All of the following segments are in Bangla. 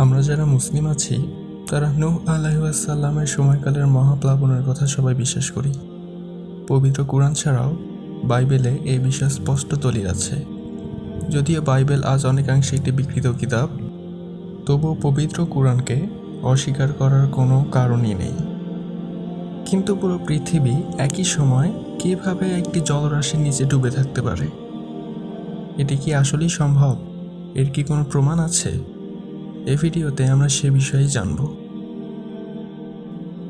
আমরা যারা মুসলিম আছি তারা নূহ আলাইহিস সালামের সময়কালের মহাপ্লাবনের কথা সবাই বিশ্বাস করি। পবিত্র কুরআন ছাড়াও বাইবেলে এই বিশ্বাস স্পষ্ট দলিল আছে। যদিও বাইবেল আজ অনেকাংশে একটি বিকৃত কিতাব, তবুও পবিত্র কুরআনকে অস্বীকার করার কোনো কারণই নেই। কিন্তু পুরো পৃথিবী একই সময় কিভাবে একটি জলরাশির নিচে ডুবে থাকতে পারে? এটি কি আসলেই সম্ভব? এর কি কোনো প্রমাণ আছে? এই ভিডিওতে আমরা সে বিষয়েই জানব।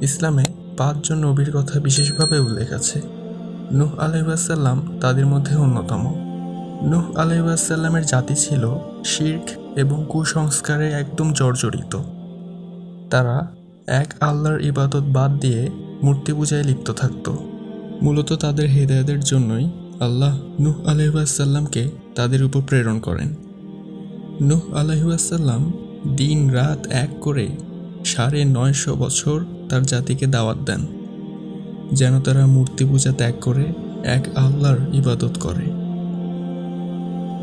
ইসলামে 5 জন নবীর কথা বিশেষভাবে উল্লেখ আছে। নূহ আলাইহিস সালাম তাদের মধ্যে অন্যতম। নূহ আলাইহিস সালামের জাতি ছিল শিরক এবং কুসংস্কারে একদম জর্জরিত। তারা এক আল্লাহর ইবাদত বাদ দিয়ে মূর্তি পূজায় লিপ্ত থাকত। মূলত তাদের হেদায়েতের জন্যই আল্লাহ নূহ আলাইহিস সালামকে তাদের উপর প্রেরণ করেন। নূহ আলাইহিস সালাম দিন রাত এক করে 950 বছর তার জাতিকে দাওয়াত দেন, যেন তারা মূর্তি পূজা ত্যাগ করে এক আল্লাহর ইবাদত করে।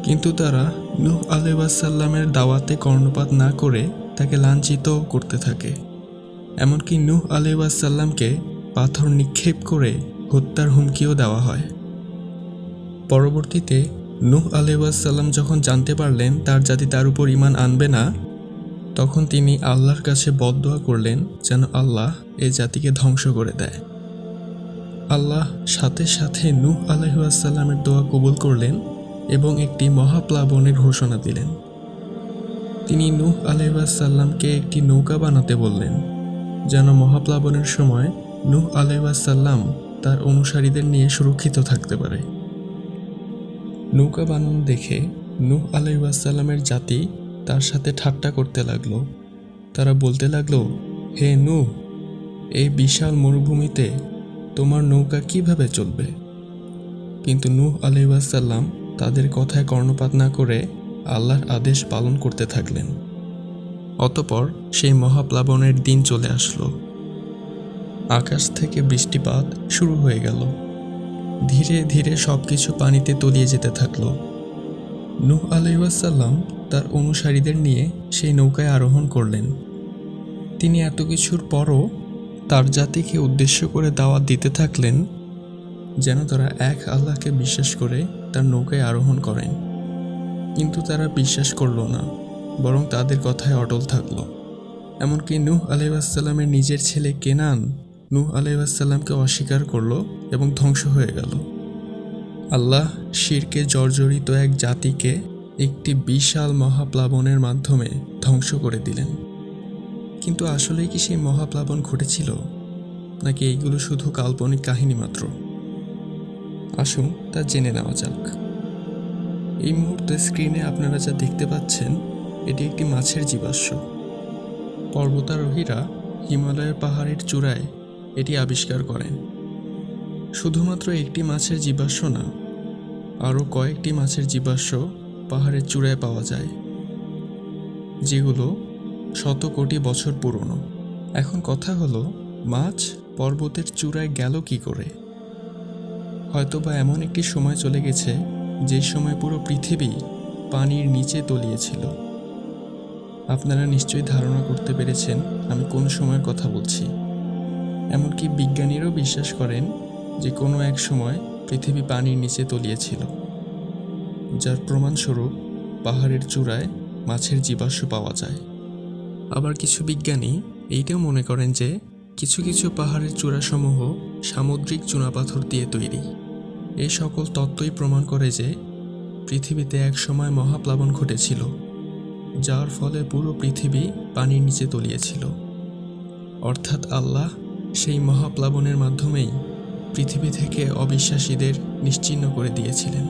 কিন্তু তারা নূহ আলাইহিস সালামের দাওয়াতে কর্ণপাত না করে তাকে লাঞ্ছিত করতে থাকে। এমনকি নূহ আলাইহিস সালামকে পাথর নিক্ষেপ করে হত্যার হুমকিও দেওয়া হয়। পরবর্তীতে নূহ আলাইহিস সালাম যখন জানতে পারলেন তার জাতি তার উপর ঈমান আনবে না, তখন তিনি আল্লাহর কাছে বদদোয়া করলেন যেন আল্লাহ এই জাতিকে ধ্বংস করে দেয়। আল্লাহ সাথে সাথে নূহ আলাইহিস সালামের দোয়া কবুল করলেন এবং একটি মহাপ্লাবনের ঘোষণা দিলেন। তিনি নূহ আলাইহিস সালামকে একটি নৌকা বানাতে বললেন, যেন মহাপ্লাবনের সময় নূহ আলাইহিস সালাম তার অনুসারীদের নিয়ে সুরক্ষিত থাকতে পারে। নৌকা বানানো দেখে নূহ আলাইহিস সালামের জাতি তার সাথে ঠাট্টা করতে লাগলো। তারা বলতে লাগলো, হে নূহ, এই বিশাল মরুভূমিতে তোমার নৌকা কিভাবে চলবে? কিন্তু নূহ আলাইহিস সালাম তাদের কথায় কর্ণপাত না করে আল্লাহর আদেশ পালন করতে থাকলেন। অতঃপর সেই মহাপ্লাবনের দিন চলে আসলো। আকাশ থেকে বৃষ্টিপাত শুরু হয়ে গেল। ধীরে ধীরে সবকিছু পানিতে তলিয়ে যেতে থাকলো। নূহ আলাইহিস সালাম তার অনুসারীদের নিয়ে সেই নৌকায় আরোহণ করলেন। তিনি এত কিছুর পরও তার জাতিকে উদ্দেশ্য করে দাওয়াত দিতে থাকলেন যেন তারা এক আল্লাহকে বিশ্বাস করে তার নৌকায় আরোহণ করেন। কিন্তু তারা বিশ্বাস করল না, বরং তাদের কথায় অটল থাকলো। এমনকি নূহ আলাইহিস সালামের নিজের ছেলে কেনান নূহ আলাইহিস সালামকে অস্বীকার করল এবং ধ্বংস হয়ে গেল। আল্লাহ শিরকে জর্জরিত এক জাতিকে একটি বিশাল মহাপ্লাবনের মাধ্যমে ধ্বংস করে দিলেন। কিন্তু আসলেই কি সেই মহাপ্লাবন ঘটেছিল, নাকি এইগুলো শুধু কাল্পনিক কাহিনী মাত্র? আসুন তা জেনে নেওয়া যাক। এই মুহূর্তে স্ক্রিনে আপনারা যা দেখতে পাচ্ছেন, এটি একটি মাছের জীবাশ্ম। পর্বতারোহীরা হিমালয়ের পাহাড়ের চূড়ায় এটি আবিষ্কার করেন। শুধুমাত্র একটি মাছের জীবাশ্ম না, আরও কয়েকটি মাছের জীবাশ্ম পাহাড়ের চূড়ায় পাওয়া যায়, যেগুলো শত কোটি বছর পুরনো। এখন কথা হলো, মাছ পর্বতের চূড়ায় গেল কি করে? হয়তোবা এমন একটি সময় চলে গেছে যে সময় পুরো পৃথিবী পানির নিচে তলিয়েছিল। আপনারা নিশ্চয়ই ধারণা করতে পেরেছেন আমি কোন সময়ের কথা বলছি। এমনকি বিজ্ঞানীরাও বিশ্বাস করেন যে কোনো এক সময় পৃথিবী পানির নিচে তলিয়েছিল, যার প্রমাণস্বরূপ পাহাড়ের চূড়ায় মাছের জীবাশ্ম পাওয়া যায়। আবার কিছু বিজ্ঞানী এইটাও মনে করেন যে কিছু কিছু পাহাড়ের চূড়াসমূহ সামুদ্রিক চুনাপাথর দিয়ে তৈরি। এই সকল তত্ত্বই প্রমাণ করে যে পৃথিবীতে এক সময় মহাপ্লাবন ঘটেছিল, যার ফলে পুরো পৃথিবী পানির নিচে তলিয়েছিল। অর্থাৎ আল্লাহ সেই মহাপ্লাবনের মাধ্যমেই পৃথিবী থেকে অবিশ্বাসীদের নিশ্চিহ্ন করে দিয়েছিলেন।